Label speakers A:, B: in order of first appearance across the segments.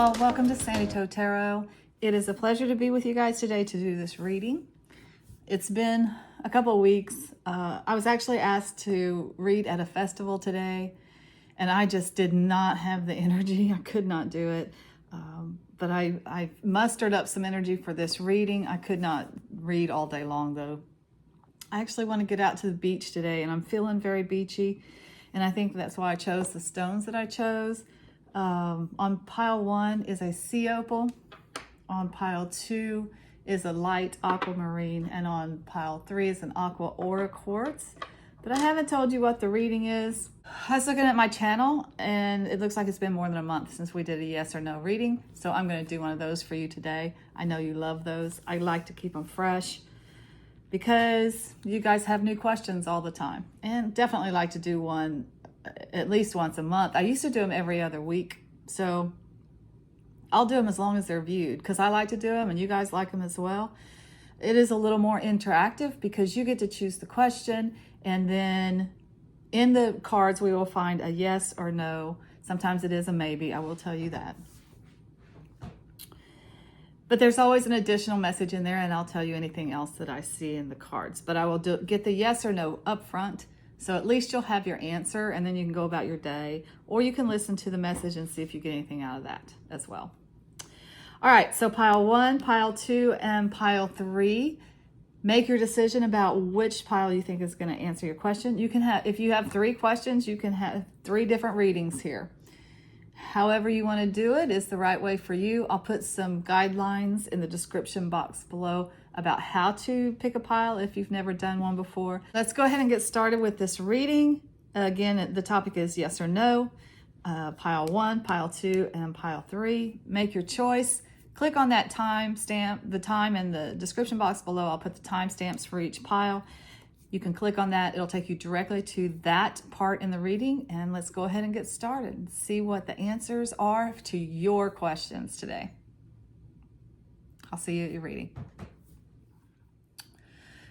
A: y'all, welcome to Sandy Toe Tarot. It is a pleasure to be with you guys today to do this reading. It's been a couple of weeks. I was actually asked to read at a festival today, and I just did not have the energy. I could not do it, but I mustered up some energy for this reading. I could not read all day long though. I actually want to get out to the beach today, and I'm feeling very beachy, and I think that's why I chose the stones that I chose. On pile 1 is a Sea Opal, on pile 2 is a light Aquamarine, and on pile 3 is an Aqua or a Quartz. But I haven't told you what the reading is. I was looking at my channel, and it looks like it's been more than a month since we did a yes or no reading, so I'm going to do one of those for you today. I know you love those. I like to keep them fresh because you guys have new questions all the time, and definitely like to do one at least once a month. I used to do them every other week, so I'll do them as long as they're viewed because I like to do them and you guys like them as well. It is a little more interactive because you get to choose the question, and then in the cards we will find a yes or no. Sometimes it is a maybe, I will tell you that. But there's always an additional message in there, and I'll tell you anything else that I see in the cards. But I will get the yes or no up front, so at least you'll have your answer, and then you can go about your day, or you can listen to the message and see if you get anything out of that as well. All right, so pile 1, pile 2, and pile 3. Make your decision about which pile you think is going to answer your question. You can have, if you have 3 questions, you can have 3 different readings here. However you want to do it is the right way for you. I'll put some guidelines in the description box below about how to pick a pile if you've never done one before. Let's go ahead and get started with this reading. Again, the topic is yes or no. Pile 1, pile 2, and pile 3. Make your choice. Click on that time stamp, the time in the description box below. I'll put the timestamps for each pile. You can click on that. It'll take you directly to that part in the reading, and let's go ahead and get started and see what the answers are to your questions today. I'll see you at your reading.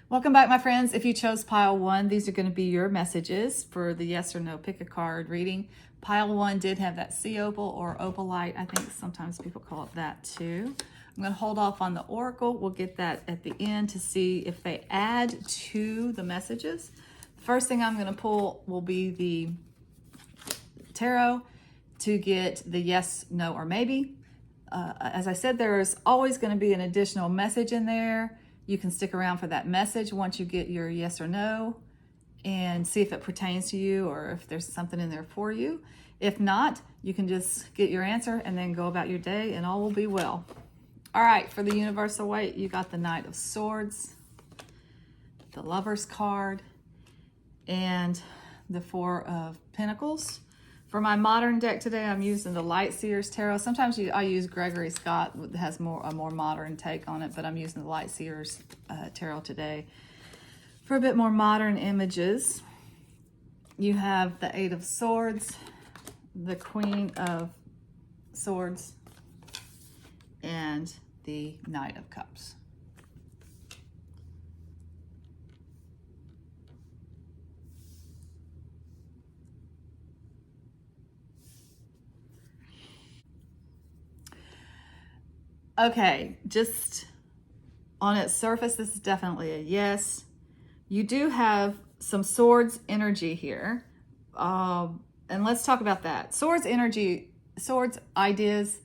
A: Welcome back, my friends. If you chose pile 1, these are going to be your messages for the yes or no pick a card reading. Pile 1 did have that Sea Opal or opalite. I think sometimes people call it that too. I'm going to hold off on the oracle. We'll get that at the end to see if they add to the messages. The first thing I'm going to pull will be the tarot to get the yes, no, or maybe. As I said, there's always going to be an additional message in there. You can stick around for that message once you get your yes or no and see if it pertains to you or if there's something in there for you. If not, you can just get your answer and then go about your day and all will be well. All right, for the universal weight, you got the Knight of Swords, the Lover's card, and the Four of Pentacles. For my modern deck today, I'm using the Light Seers Tarot. Sometimes I use Gregory Scott, that has a more modern take on it, but I'm using the Light Seers Tarot today. For a bit more modern images, you have the Eight of Swords, the Queen of Swords, and the Knight of Cups. Okay, just on its surface, this is definitely a yes. You do have some swords energy here. And let's talk about that. Swords energy, swords ideas,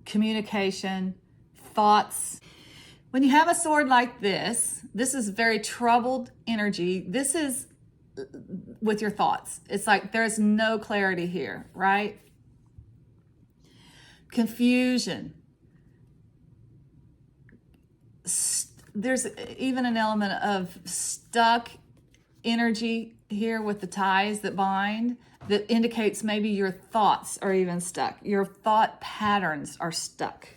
A: communication, thoughts. When you have a sword like this is very troubled energy. This is with your thoughts. It's like there's no clarity here, right? Confusion. There's even an element of stuck energy here with the ties that bind that indicates maybe your thoughts are even stuck. Your thought patterns are stuck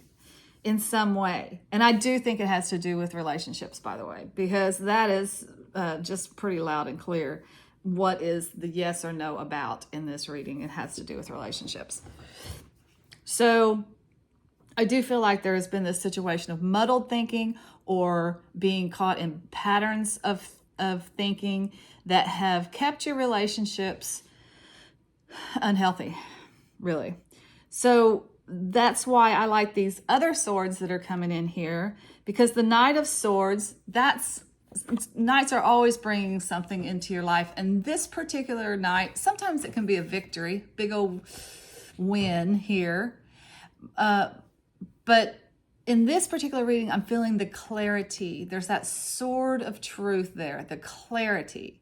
A: in some way. And I do think it has to do with relationships, by the way, because that is just pretty loud and clear. What is the yes or no about in this reading? It has to do with relationships. So I do feel like there has been this situation of muddled thinking or being caught in patterns of thinking that have kept your relationships unhealthy, really. So that's why I like these other swords that are coming in here, because the Knight of Swords, knights are always bringing something into your life. And this particular knight, sometimes it can be a victory, big old win here. But in this particular reading, I'm feeling the clarity. There's that sword of truth there, the clarity.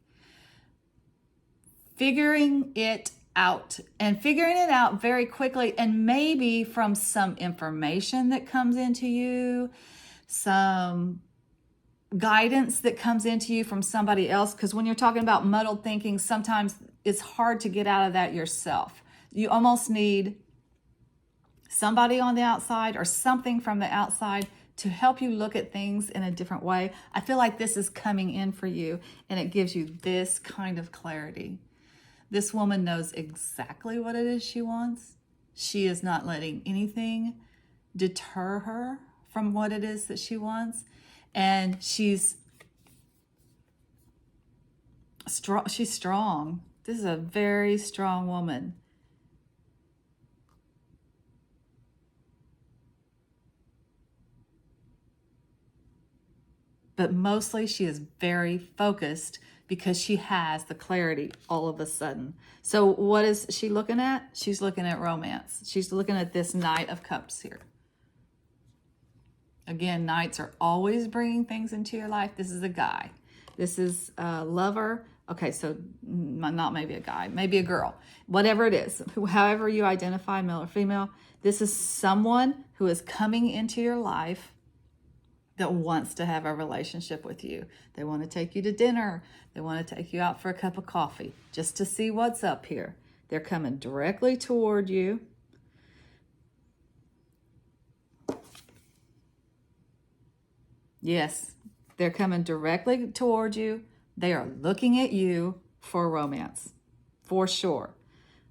A: Figuring it out, and figuring it out very quickly, and maybe from some information that comes into you, some guidance that comes into you from somebody else. Because when you're talking about muddled thinking, sometimes it's hard to get out of that yourself. You almost need somebody on the outside or something from the outside to help you look at things in a different way. I feel like this is coming in for you, and it gives you this kind of clarity. This woman knows exactly what it is she wants. She is not letting anything deter her from what it is that she wants. And she's strong. This is a very strong woman. But mostly she is very focused because she has the clarity all of a sudden. So what is she looking at? She's looking at romance. She's looking at this Knight of Cups here. Again, knights are always bringing things into your life. This is a guy. This is a lover. Okay, so not maybe a guy, maybe a girl. Whatever it is, however you identify, male or female, this is someone who is coming into your life that wants to have a relationship with you. They want to take you to dinner. They want to take you out for a cup of coffee just to see what's up here. They're coming directly toward you. Yes, they're coming directly toward you. They are looking at you for romance, for sure.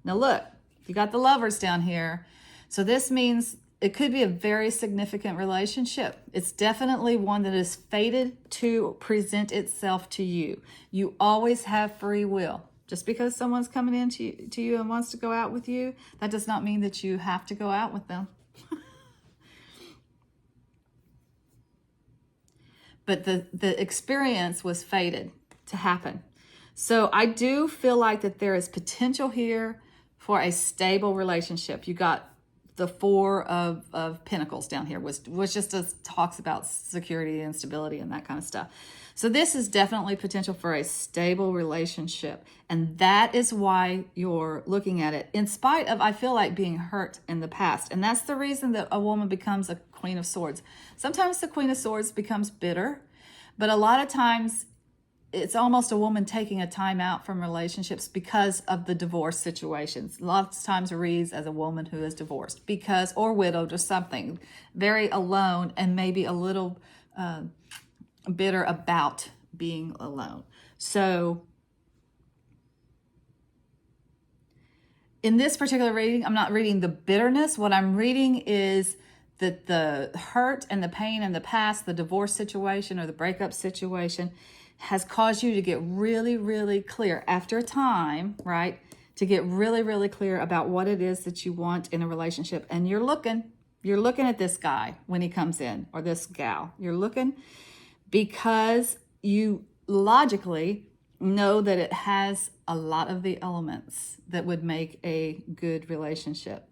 A: Now look, you got the lovers down here. So this means it could be a very significant relationship. It's definitely one that is fated to present itself to you. You always have free will. Just because someone's coming in to you and wants to go out with you, that does not mean that you have to go out with them. But the experience was fated to happen. So I do feel like that there is potential here for a stable relationship. You got the Four of Pentacles down here, which just talks about security and stability and that kind of stuff. So this is definitely potential for a stable relationship. And that is why you're looking at it, in spite of, I feel like, being hurt in the past. And that's the reason that a woman becomes a Queen of Swords. Sometimes the Queen of Swords becomes bitter, but a lot of times it's almost a woman taking a time out from relationships because of the divorce situations. Lots of times reads as a woman who is divorced because, or widowed or something, very alone and maybe a little bitter about being alone. So in this particular reading, I'm not reading the bitterness. What I'm reading is that the hurt and the pain in the past, the divorce situation or the breakup situation, has caused you to get really, really clear after a time, right? To get really, really clear about what it is that you want in a relationship. And you're looking at this guy when he comes in, or this gal. You're looking because you logically know that it has a lot of the elements that would make a good relationship.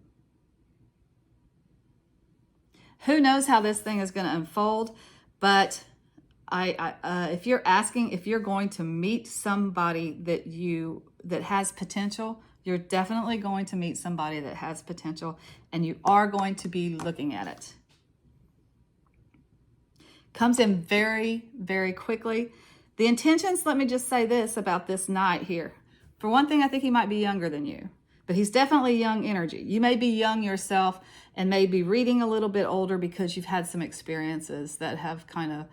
A: Who knows how this thing is going to unfold, but if you're asking if you're going to meet somebody that has potential, you're definitely going to meet somebody that has potential, and you are going to be looking at it. Comes in very, very quickly. The intentions, let me just say this about this knight here. For one thing, I think he might be younger than you, but he's definitely young energy. You may be young yourself and may be reading a little bit older because you've had some experiences that have kind of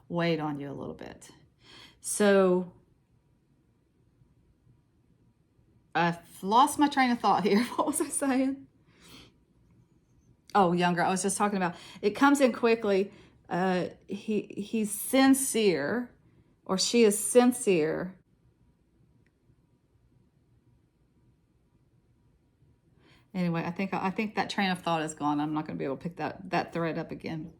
A: weighed on you a little bit. So I've lost my train of thought here. What was I saying? Oh, younger. I was just talking about, it comes in quickly. He's sincere, or she is sincere. Anyway, I think that train of thought is gone. I'm not going to be able to pick that thread up again.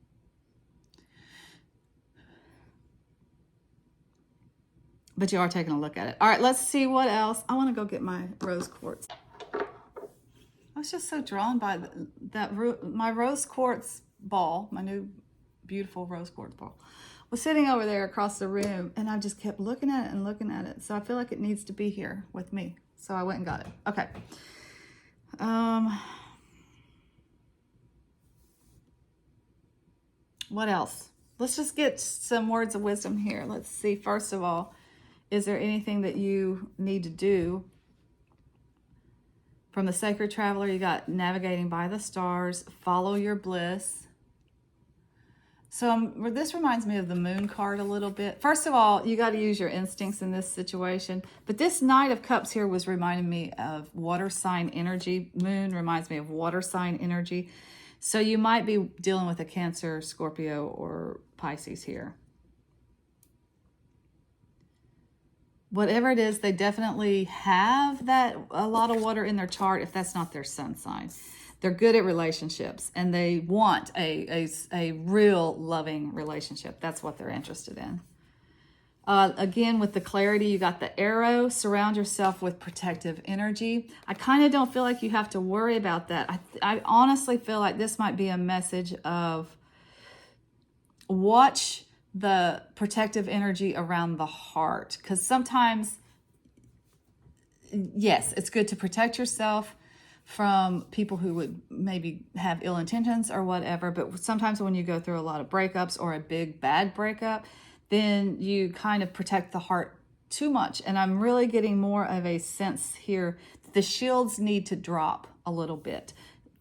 A: But you are taking a look at it. All right, let's see what else. I want to go get my rose quartz. I was just so drawn by my rose quartz ball, my new beautiful rose quartz ball, was sitting over there across the room, and I just kept looking at it and looking at it. So I feel like it needs to be here with me. So I went and got it. Okay. What else? Let's just get some words of wisdom here. Let's see. First of all, is there anything that you need to do? From the Sacred Traveler, you got navigating by the stars, follow your bliss. So this reminds me of the moon card a little bit. First of all, you got to use your instincts in this situation. But this Knight of Cups here was reminding me of water sign energy. Moon reminds me of water sign energy. So you might be dealing with a Cancer, Scorpio, or Pisces here. Whatever it is, they definitely have a lot of water in their chart if that's not their sun sign. They're good at relationships, and they want a real loving relationship. That's what they're interested in. Again, with the clarity, you got the arrow. Surround yourself with protective energy. I kind of don't feel like you have to worry about that. I honestly feel like this might be a message of watch the protective energy around the heart, because sometimes, yes, it's good to protect yourself from people who would maybe have ill intentions or whatever, but sometimes when you go through a lot of breakups or a big bad breakup, then you kind of protect the heart too much. And I'm really getting more of a sense here that the shields need to drop a little bit.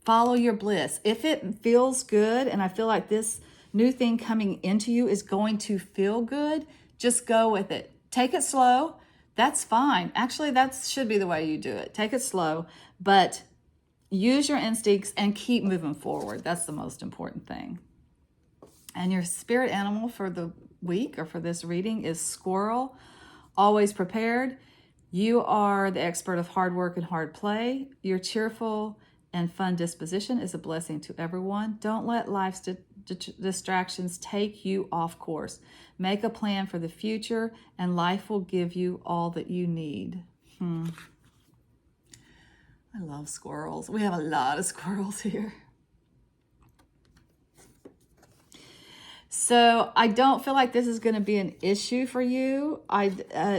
A: Follow your bliss. If it feels good, and I feel like this new thing coming into you is going to feel good, just go with it. Take it slow. That's fine. Actually, that should be the way you do it. Take it slow, but use your instincts and keep moving forward. That's the most important thing. And your spirit animal for the week or for this reading is squirrel. Always prepared. You are the expert of hard work and hard play. Your cheerful and fun disposition is a blessing to everyone. Don't let life's distractions take you off course. Make a plan for the future, and life will give you all that you need. I love squirrels. We have a lot of squirrels here. So I don't feel like this is going to be an issue for you.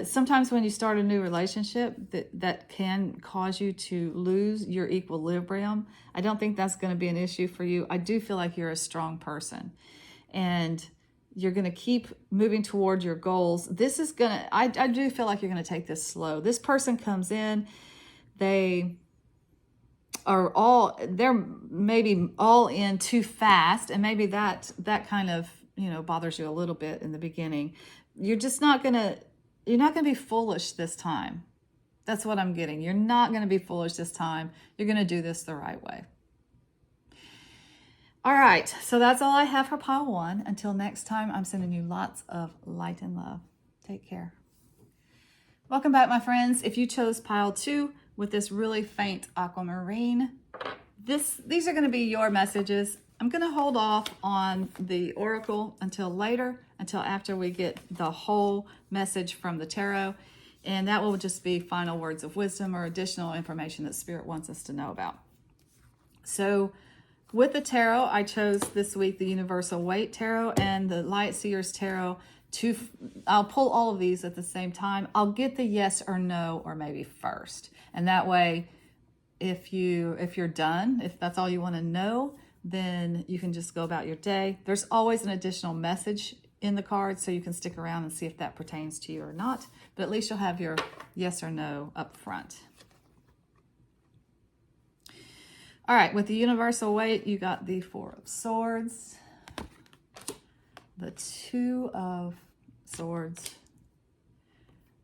A: Sometimes when you start a new relationship, that can cause you to lose your equilibrium. I don't think that's going to be an issue for you. I do feel like you're a strong person, and you're going to keep moving toward your goals. I do feel like you're going to take this slow. This person comes in, they're maybe all in too fast, and maybe that kind of bothers you a little bit in the beginning. You're not gonna be foolish this time. That's what I'm getting. You're not gonna be foolish this time. You're gonna do this the right way. All right, so that's all I have for pile 1. Until next time, I'm sending you lots of light and love. Take care. Welcome back, my friends. If you chose pile 2 with this really faint aquamarine, these are going to be your messages. I'm going to hold off on the oracle until later, until after we get the whole message from the tarot, and that will just be final words of wisdom or additional information that Spirit wants us to know about. So with the tarot, I chose this week the Universal Weight Tarot and the Light Seers Tarot. I'll pull all of these at the same time. I'll get the yes or no or maybe first, and that way, if you're done, if that's all you want to know, then you can just go about your day. There's always an additional message in the card, so you can stick around and see if that pertains to you or not. But at least you'll have your yes or no up front. All right, with the Universal Weight, you got the 4 of Swords, the 2 of Swords,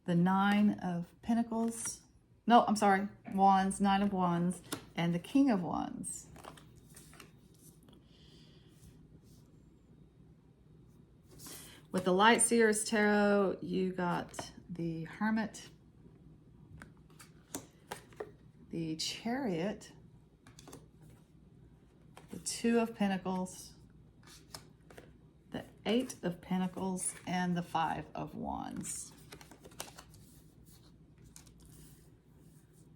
A: the 9 of Pentacles. No, I'm sorry, Wands, 9 of Wands, and the King of Wands. With the Light Seers Tarot, you got the Hermit, the Chariot, the Two of Pentacles, the Eight of Pentacles, and the Five of Wands.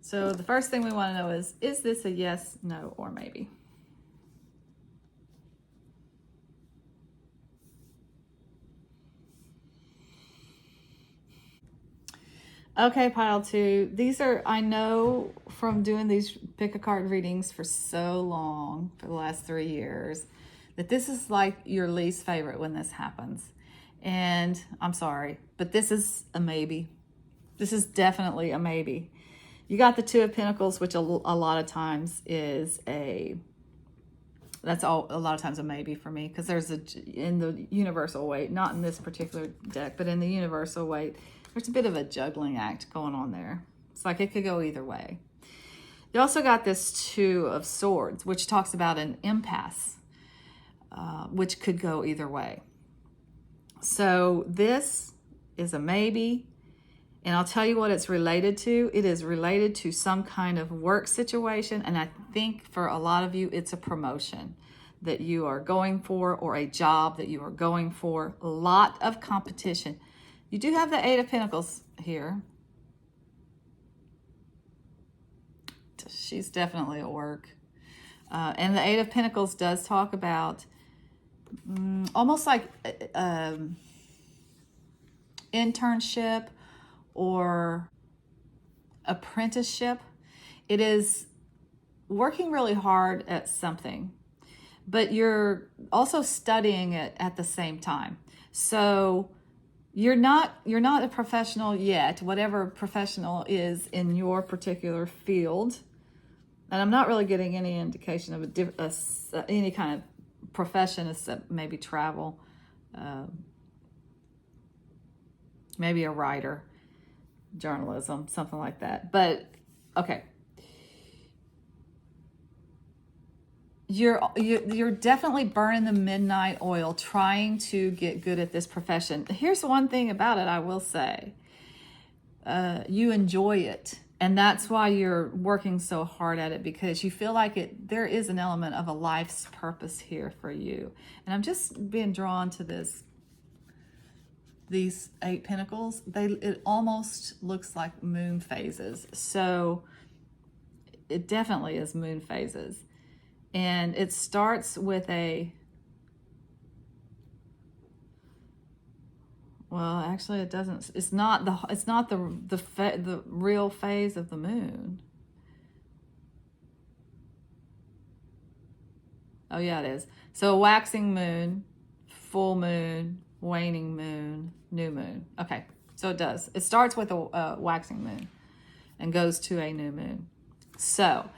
A: So the first thing we want to know is this a yes, no, or maybe? Okay, pile two. These are, I know from doing these pick a card readings for so long, for the last 3 years, that this is like your least favorite when this happens. And I'm sorry, but this is a maybe. This is definitely a maybe. You got the Two of Pentacles, which a lot of times is that's a lot of times a maybe for me, because there's in the universal weight, not in this particular deck, but in the universal weight, there's a bit of a juggling act going on there. It's like it could go either way. You also got this Two of Swords, which talks about an impasse, which could go either way. So this is a maybe, and I'll tell you what it's related to. It is related to some kind of work situation, and I think for a lot of you, it's a promotion that you are going for, or a job that you are going for. A lot of competition. You do have the Eight of Pentacles here. She's definitely at work. And the Eight of Pentacles does talk about almost like internship or apprenticeship. It is working really hard at something, but you're also studying it at the same time. So you're not a professional yet, whatever professional is in your particular field. And I'm not really getting any indication of any kind of profession except maybe travel, maybe a writer, journalism, something like that. But okay, you're definitely burning the midnight oil trying to get good at this profession. Here's one thing about it, I will say. You enjoy it. And that's why you're working so hard at it, because you feel like there is an element of a life's purpose here for you. And I'm just being drawn to these Eight Pentacles. It almost looks like moon phases. So it definitely is moon phases. And it starts with well, actually it doesn't. It's not the real phase of the moon. Oh yeah, it is. So a waxing moon, full moon, waning moon, new moon. Okay, so it does. It starts with a waxing moon and goes to a new moon. So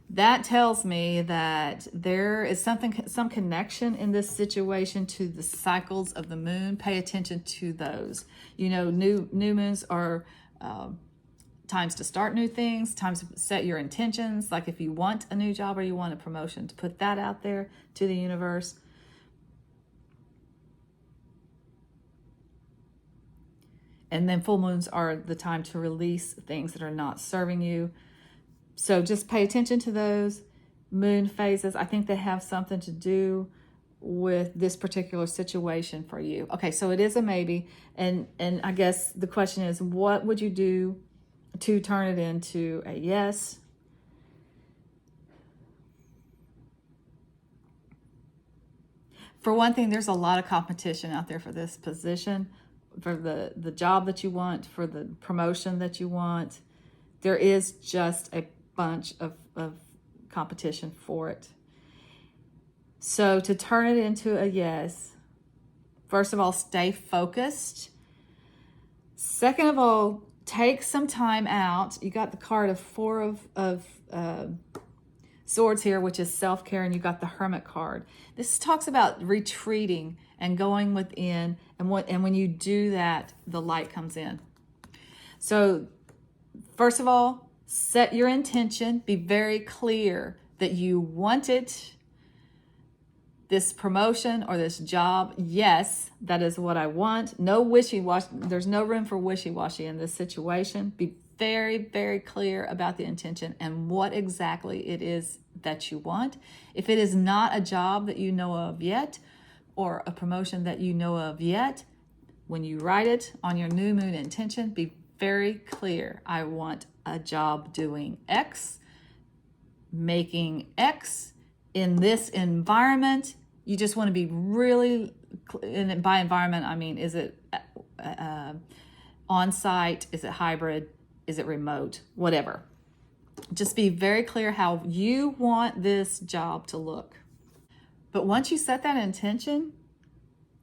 A: that tells me that there is some connection in this situation to the cycles of the moon. Pay attention to those. You know, new moons are times to start new things, times to set your intentions. Like if you want a new job or you want a promotion, to put that out there to the universe. And then full moons are the time to release things that are not serving you. So just pay attention to those moon phases. I think they have something to do with this particular situation for you. Okay, so it is a maybe. And I guess the question is, what would you do to turn it into a yes? For one thing, there's a lot of competition out there for this position, for the job that you want, for the promotion that you want. There is just a bunch of competition for it. So to turn it into a yes, first of all, stay focused. Second of all, take some time out. You got the card of Four of Swords here, which is self-care, and you got the Hermit card. This talks about retreating and going within, and when you do that, the light comes in. So first of all, set your intention. Be very clear that you wanted this promotion or this job. Yes, that is what I want. No wishy-washy. There's no room for wishy-washy in this situation. Be very, very clear about the intention and what exactly it is that you want. If it is not a job that you know of yet, or a promotion that you know of yet, when you write it on your new moon intention, be very clear. I want a job doing X, making X in this environment. You just want to be really, and by environment, I mean, is it on-site? Is it hybrid? Is it remote? Whatever. Just be very clear how you want this job to look. But once you set that intention,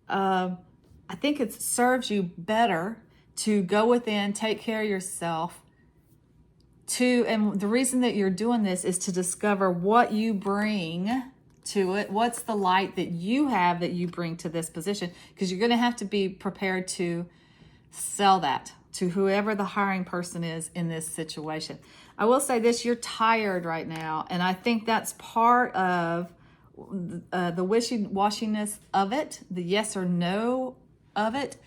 A: I think it serves you better to go within, take care of yourself, and the reason that you're doing this is to discover what you bring to it. What's the light that you have that you bring to this position? Because you're going to have to be prepared to sell that to whoever the hiring person is in this situation. I will say this, you're tired right now, and I think that's part of the wishy-washiness of it, the yes or no of it.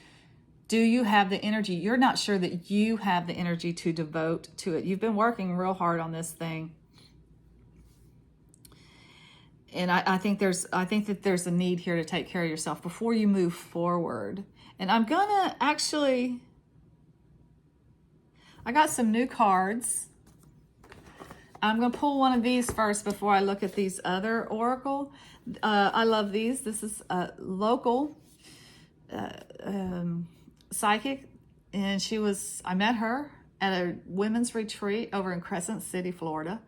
A: Do you have the energy? You're not sure that you have the energy to devote to it. You've been working real hard on this thing. And I think that there's a need here to take care of yourself before you move forward. And I'm gonna actually, I got some new cards. I'm gonna pull one of these first before I look at these other oracle. I love these. This is a local psychic, and I met her at a women's retreat over in Crescent City, Florida.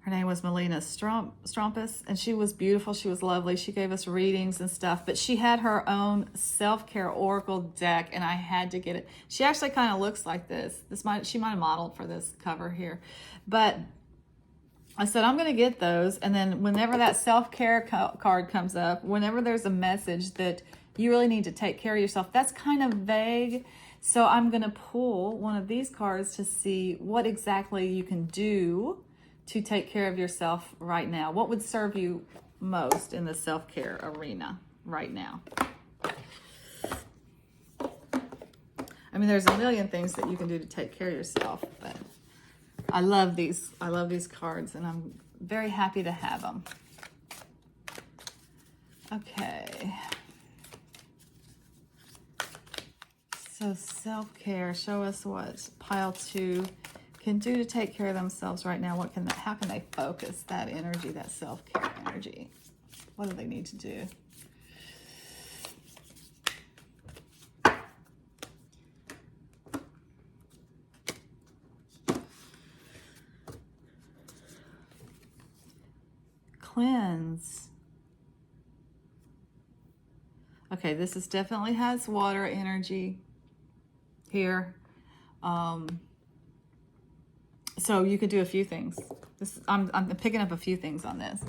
A: Her name was Melina Strumpus, and she was beautiful. She was lovely. She gave us readings and stuff, but she had her own self-care oracle deck, and I had to get it. She actually kind of looks like this. She might have modeled for this cover here, but I said, I'm going to get those. And then whenever that self-care card comes up, whenever there's a message that you really need to take care of yourself, that's kind of vague. So I'm going to pull one of these cards to see what exactly you can do to take care of yourself right now. What would serve you most in the self-care arena right now? I mean, there's a million things that you can do to take care of yourself, but I love these. I love these cards, and I'm very happy to have them. Okay. So self-care, show us what pile 2 can do to take care of themselves right now. How can they focus that energy, that self-care energy? What do they need to do? Cleanse. Okay, this definitely has water energy here. So you could do a few things. I'm picking up a few things on this.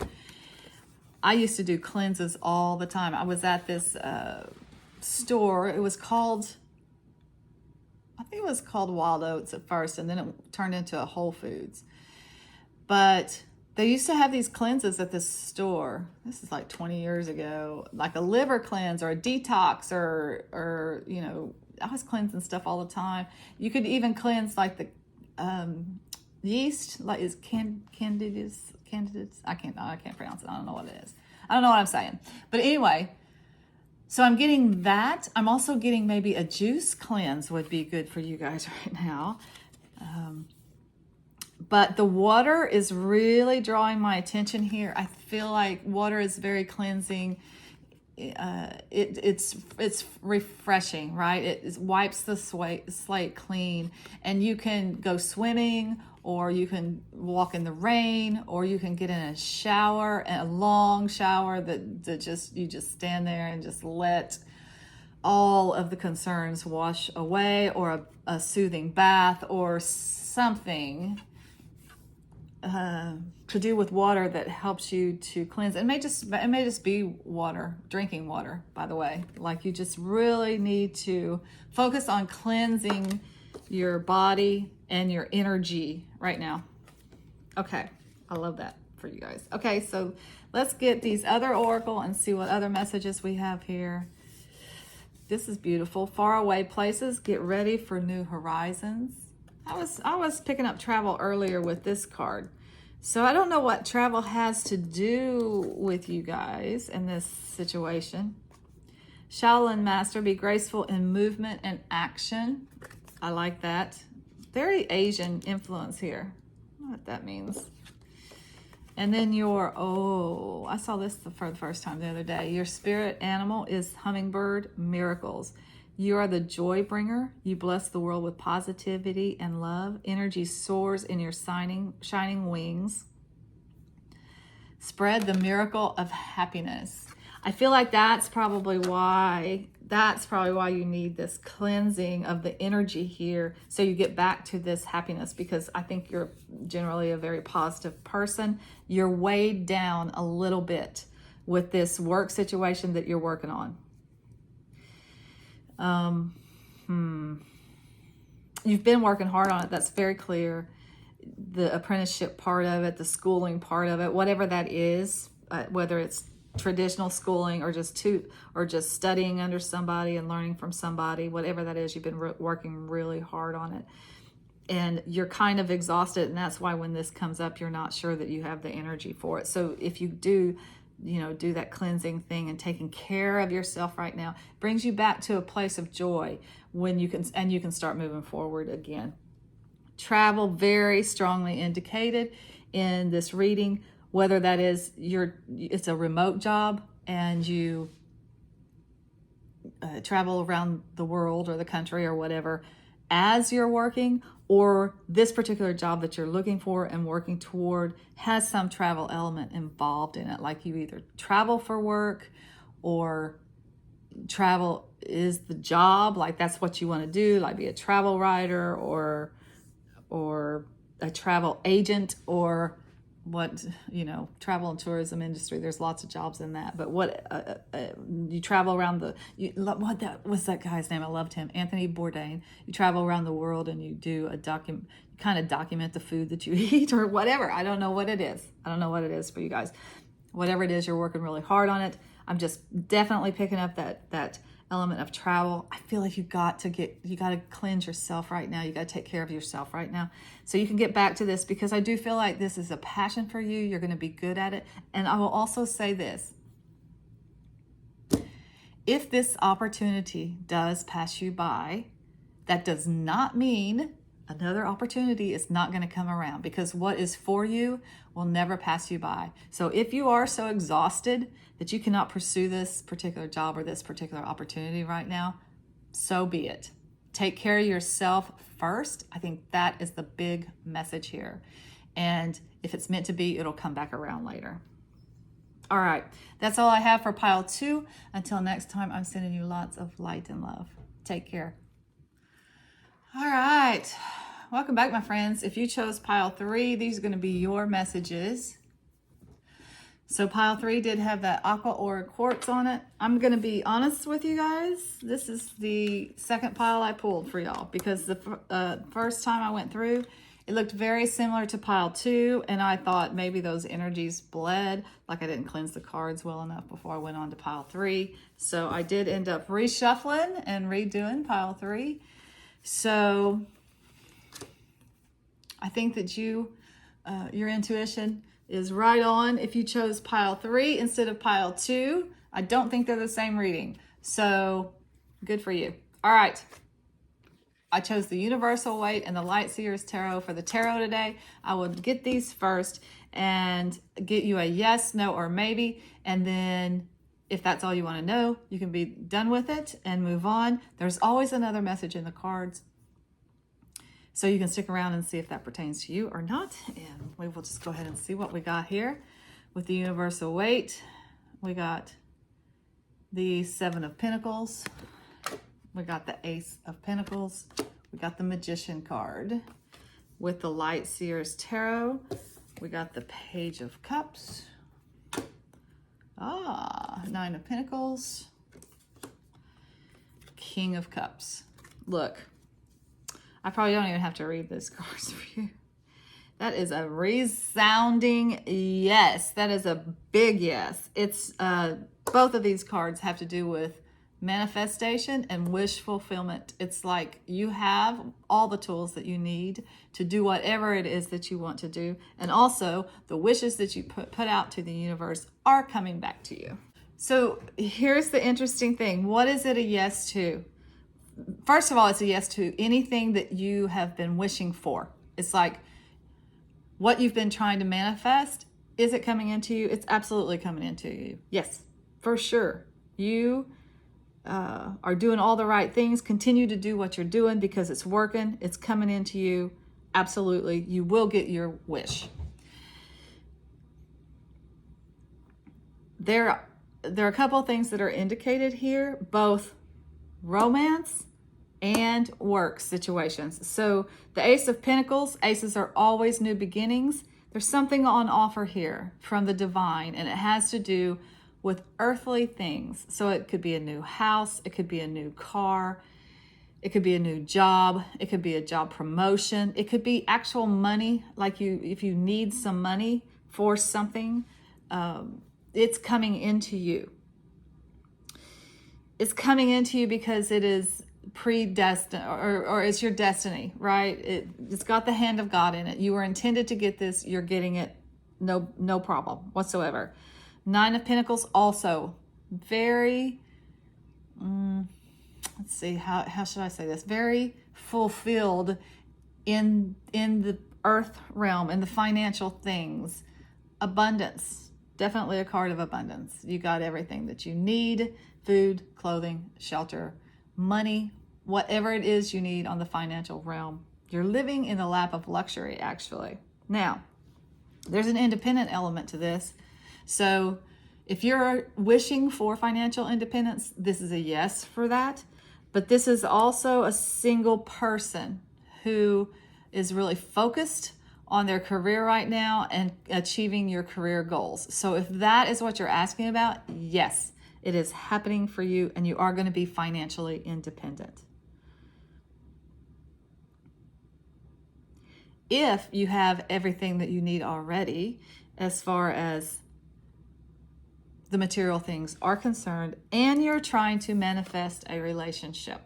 A: I used to do cleanses all the time. I was at this store. It was called, I think it was called Wild Oats at first, and then it turned into a Whole Foods. But they used to have these cleanses at this store. This is like 20 years ago, like a liver cleanse or a detox or you know, I was cleansing stuff all the time. You could even cleanse like the yeast, like is candidates. I can't pronounce it. I don't know what it is. I don't know what I'm saying. But anyway, so I'm getting that. I'm also getting maybe a juice cleanse would be good for you guys right now. But the water is really drawing my attention here. I feel like water is very cleansing. It's refreshing, right? It wipes the slate clean, and you can go swimming, or you can walk in the rain, or you can get in a shower, a long shower that you just stand there and just let all of the concerns wash away, or a soothing bath, or something to do with water that helps you to cleanse. It may just be water, drinking water, by the way. Like, you just really need to focus on cleansing your body and your energy right now. Okay, I love that for you guys. Okay, so let's get these other oracle and see what other messages we have here. This is beautiful. Faraway places, get ready for new horizons. I was picking up travel earlier with this card. So I don't know what travel has to do with you guys in this situation. Shaolin Master, be graceful in movement and action. I like that. Very Asian influence here. I don't know what that means. And then I saw this for the first time the other day. Your spirit animal is hummingbird miracles. You are the joy bringer. You bless the world with positivity and love. Energy soars in your shining wings. Spread the miracle of happiness. I feel like that's probably why you need this cleansing of the energy here, so you get back to this happiness, because I think you're generally a very positive person. You're weighed down a little bit with this work situation that you're working on. You've been working hard on it. That's very clear. The apprenticeship part of it, the schooling part of it, whatever that is, whether it's traditional schooling or just studying under somebody and learning from somebody, whatever that is, you've been working really hard on it, and you're kind of exhausted, and that's why when this comes up, you're not sure that you have the energy for it. So if you do that cleansing thing and taking care of yourself right now, brings you back to a place of joy when you can start moving forward again. Travel very strongly indicated in this reading, whether that is it's a remote job and you travel around the world or the country or whatever as you're working, or this particular job that you're looking for and working toward has some travel element involved in it. Like you either travel for work, or travel is the job, like that's what you want to do, like be a travel writer or a travel agent, or travel and tourism industry. There's lots of jobs in that. But you travel around what's that guy's name? I loved him, Anthony Bourdain. You travel around the world and you do kind of document the food that you eat or whatever. I don't know what it is. I don't know what it is for you guys. Whatever it is, you're working really hard on it. I'm just definitely picking up that element of travel. I feel like you got to cleanse yourself right now. You got to take care of yourself right now, so you can get back to this, because I do feel like this is a passion for you. You're going to be good at it. And I will also say this: if this opportunity does pass you by, that does not mean another opportunity is not going to come around, because what is for you will never pass you by. So if you are so exhausted that you cannot pursue this particular job or this particular opportunity right now, so be it. Take care of yourself first. I think that is the big message here. And if it's meant to be, it'll come back around later. All right, that's all I have for pile 2. Until next time, I'm sending you lots of light and love. Take care. All right, welcome back, my friends. If you chose pile 3, these are going to be your messages. So pile 3 did have that Aqua or Quartz on it. I'm going to be honest with you guys. This is the second pile I pulled for y'all, because the first time I went through, it looked very similar to pile 2, and I thought maybe those energies bled, like I didn't cleanse the cards well enough before I went on to pile 3. So I did end up reshuffling and redoing pile 3. So I think that your intuition is right on if you chose pile 3 instead of pile 2. I don't think they're the same reading. So good for you. All right. I chose the Universal Weight and the Light Seers Tarot for the tarot today. I will get these first and get you a yes, no, or maybe. And then if that's all you want to know, you can be done with it and move on. There's always another message in the cards, so you can stick around and see if that pertains to you or not. And we will just go ahead and see what we got here with the Universal Weight. We got the 7 of Pentacles. We got the Ace of Pentacles. We got the Magician card. With the Light Seers Tarot, we got the Page of Cups. 9 of Pentacles. King of Cups. Look, I probably don't even have to read those cards for you. That is a resounding yes. That is a big yes. It's both of these cards have to do with manifestation and wish fulfillment. It's like you have all the tools that you need to do whatever it is that you want to do. And also the wishes that you put out to the universe are coming back to you. So here's the interesting thing. What is it a yes to? First of all, it's a yes to anything that you have been wishing for. It's like what you've been trying to manifest. Is it coming into you? It's absolutely coming into you. Yes, for sure. You are doing all the right things. Continue to do what you're doing because it's working. It's coming into you. Absolutely. You will get your wish. There are a couple of things that are indicated here, both romance and work situations. So the Ace of Pentacles, aces are always new beginnings. There's something on offer here from the divine, and it has to do with earthly things. So it could be a new house, it could be a new car, it could be a new job, it could be a job promotion, it could be actual money, like if you need some money for something, it's coming into you. It's coming into you because it is predestined, or it's your destiny, right? It's got the hand of God in it. You were intended to get this. You're getting it. No problem whatsoever. Nine of Pentacles also very, let's see, how should I say this? Very fulfilled in the earth realm, in the financial things. Abundance, definitely a card of abundance. You got everything that you need: food, clothing, shelter, money, whatever it is you need on the financial realm. You're living in the lap of luxury, actually. Now, there's an independent element to this. So if you're wishing for financial independence, this is a yes for that. But this is also a single person who is really focused on their career right now and achieving your career goals. So if that is what you're asking about, yes, it is happening for you, and you are going to be financially independent. If you have everything that you need already, as far as the material things are concerned, and you're trying to manifest a relationship.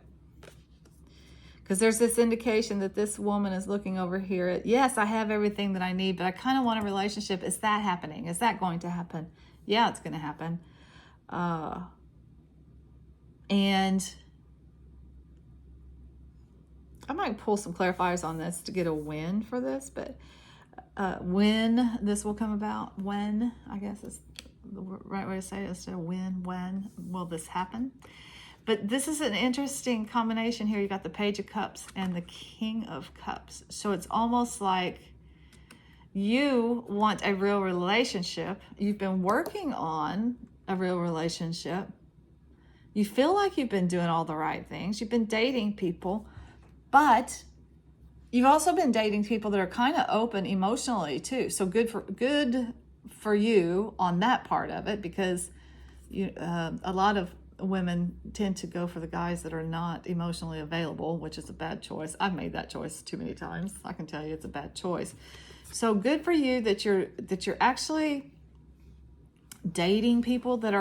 A: Because there's this indication that this woman is looking over here at, yes, I have everything that I need, but I kind of want a relationship. Is that happening? Is that going to happen? Yeah, it's going to happen. And I might pull some clarifiers on this to get a when for this, but when this will come about, when, I guess is the right way to say it, instead of when will this happen? But this is an interesting combination here. You got the Page of Cups and the King of Cups. So it's almost like you want a real relationship. You've been working on a real relationship. You feel like you've been doing all the right things. You've been dating people, but you've also been dating people that are kind of open emotionally too. So good for you on that part of it, because a lot of women tend to go for the guys that are not emotionally available, which is a bad choice. I've made that choice too many times. I can tell you it's a bad choice. So good for you that you're actually dating people that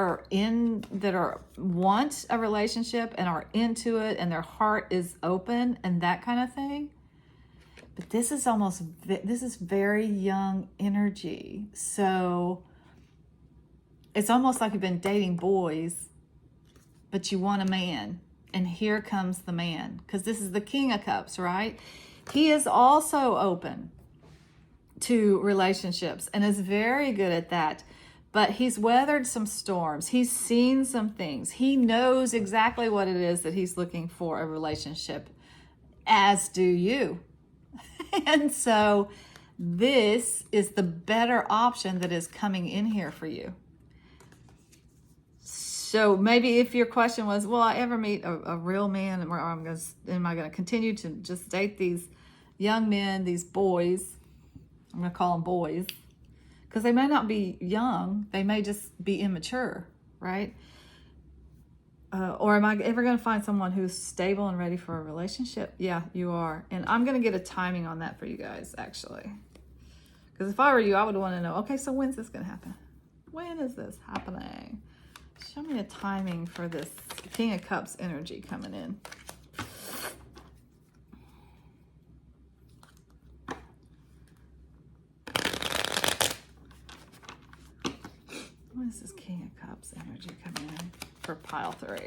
A: want a relationship and are into it, and their heart is open and that kind of thing. But this is very young energy. So it's almost like you've been dating boys, but you want a man. And here comes the man, because this is the King of Cups, right? He is also open to relationships and is very good at that. But he's weathered some storms. He's seen some things. He knows exactly what it is that he's looking for a relationship, as do you. And so this is the better option that is coming in here for you. So maybe if your question was, will I ever meet a real man, am I going to continue to just date these young men, these boys? I'm going to call them boys, because they may not be young. They may just be immature, right? Or am I ever going to find someone who's stable and ready for a relationship? Yeah, you are. And I'm going to get a timing on that for you guys, actually. Because if I were you, I would want to know, okay, so when's this going to happen? When is this happening? Show me a timing for this King of Cups energy coming in. What is this King of Cups energy coming in for pile 3?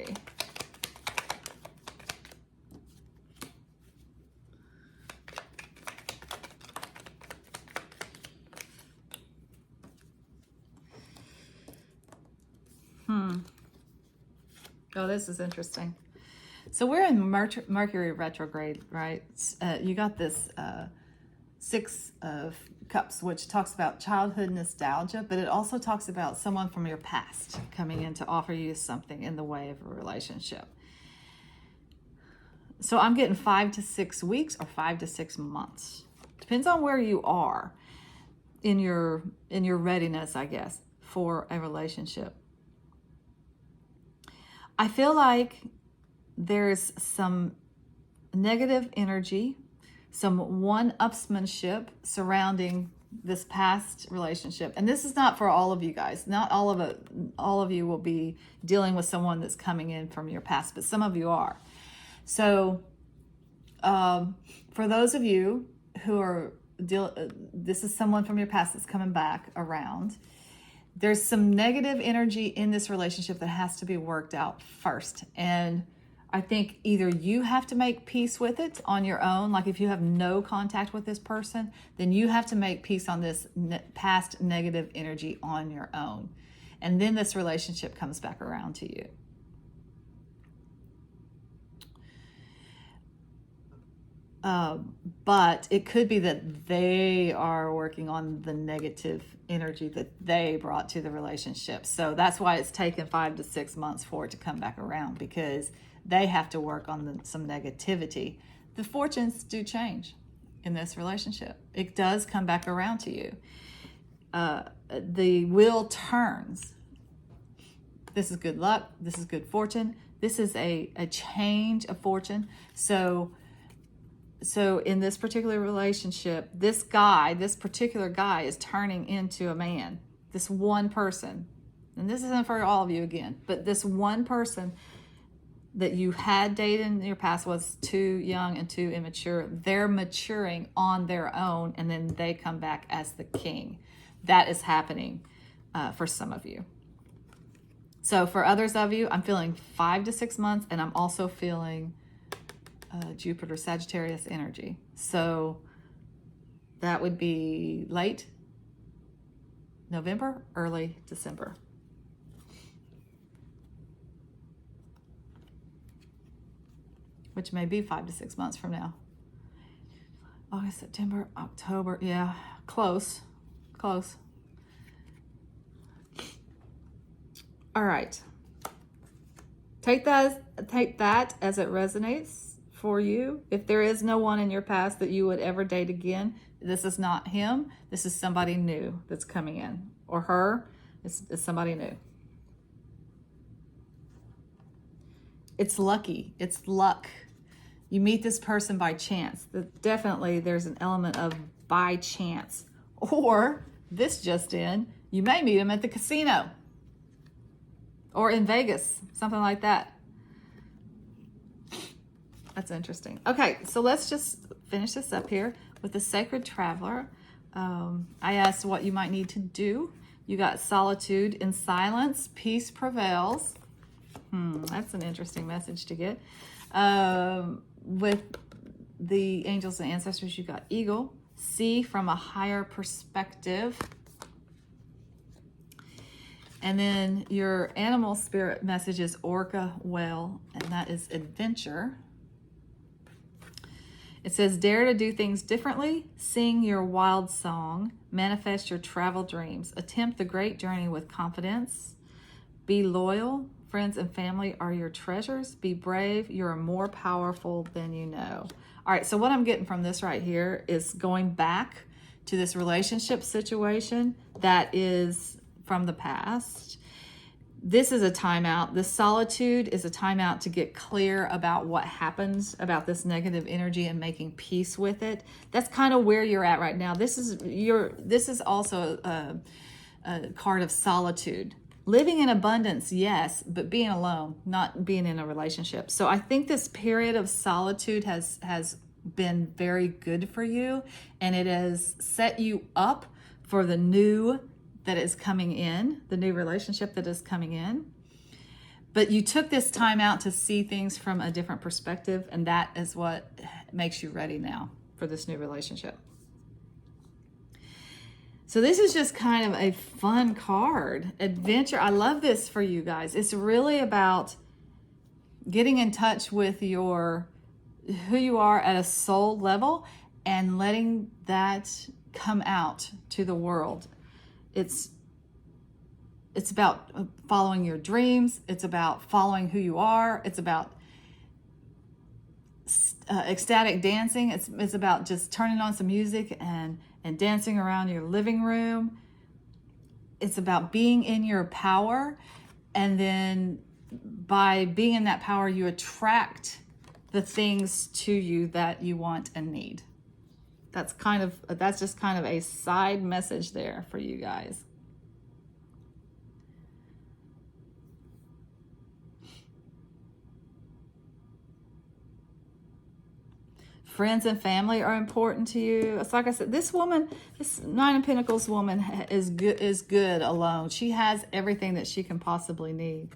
A: Oh, this is interesting. So we're in Mercury retrograde, right? You got this 6 of Cups, which talks about childhood nostalgia, but it also talks about someone from your past coming in to offer you something in the way of a relationship. So I'm getting 5 to 6 weeks or 5 to 6 months. Depends on where you are in your readiness, I guess, for a relationship. I feel like there's some negative energy, some one-upsmanship surrounding this past relationship. And this is not for all of you guys. Not all of you will be dealing with someone that's coming in from your past, but some of you are. So for those of you who are, this is someone from your past that's coming back around. There's some negative energy in this relationship that has to be worked out first. And I think either you have to make peace with it on your own. Like if you have no contact with this person, then you have to make peace on this past negative energy on your own. And then this relationship comes back around to you. But it could be that they are working on the negative energy that they brought to the relationship. So that's why it's taken 5 to 6 months for it to come back around, because they have to work on some negativity. The fortunes do change in this relationship. It does come back around to you. The wheel turns. This is good luck. This is good fortune. This is a change of fortune. So in this particular relationship, this particular guy is turning into a man. This one person, and this isn't for all of you again, but this one person that you had dated in your past was too young and too immature. They're maturing on their own, and then they come back as the king. That is happening for some of you. So for others of you, I'm feeling 5 to 6 months, and I'm also feeling Jupiter Sagittarius energy. So that would be late November, early December. Which may be 5 to 6 months from now. August, September, October. Yeah, close. All right. Take that as it resonates for you. If there is no one in your past that you would ever date again, this is not him. This is somebody new that's coming in, or her. It's somebody new. It's lucky. It's luck. You meet this person by chance. Definitely there's an element of by chance. Or this just in, you may meet him at the casino or in Vegas, something like that. That's interesting. Okay, so let's just finish this up here with the Sacred Traveler. I asked what you might need to do. You got solitude in silence, peace prevails. That's an interesting message to get. With the angels and ancestors, you got eagle, see from a higher perspective. And then your animal spirit message is orca, whale, and that is adventure. It says, dare to do things differently, sing your wild song, manifest your travel dreams, attempt the great journey with confidence, be loyal, friends and family are your treasures, be brave, you're more powerful than you know. All right, so what I'm getting from this right here is going back to this relationship situation that is from the past. This is a timeout. This solitude is a timeout to get clear about what happens, about this negative energy, and making peace with it. That's kind of where you're at right now. This is also a card of solitude. Living in abundance, yes, but being alone, not being in a relationship. So I think this period of solitude has been very good for you, and it has set you up for the new that is coming in, the new relationship that is coming in. But you took this time out to see things from a different perspective, and that is what makes you ready now for this new relationship. So this is just kind of a fun card. Adventure. I love this for you guys. It's really about getting in touch with who you are at a soul level and letting that come out to the world. It's about following your dreams. It's about following who you are. It's about ecstatic dancing. It's about just turning on some music and dancing around your living room. It's about being in your power, and then by being in that power, you attract the things to you that you want and need. That's just kind of a side message there for you guys. Friends and family are important to you. It's like I said, this woman, this Nine of Pentacles woman is good alone. She has everything that she can possibly need.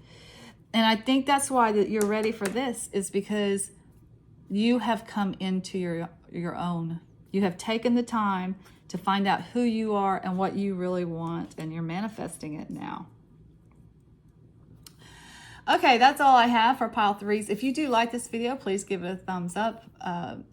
A: And I think that's why that you're ready for this, is because you have come into your own. You have taken the time to find out who you are and what you really want, and you're manifesting it now. Okay, that's all I have for pile threes. If you do like this video, please give it a thumbs up.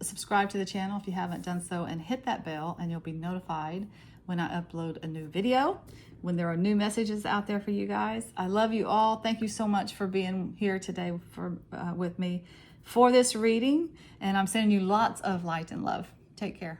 A: Subscribe to the channel if you haven't done so, and hit that bell, and you'll be notified when I upload a new video, when there are new messages out there for you guys. I love you all. Thank you so much for being here today with me for this reading, and I'm sending you lots of light and love. Take care.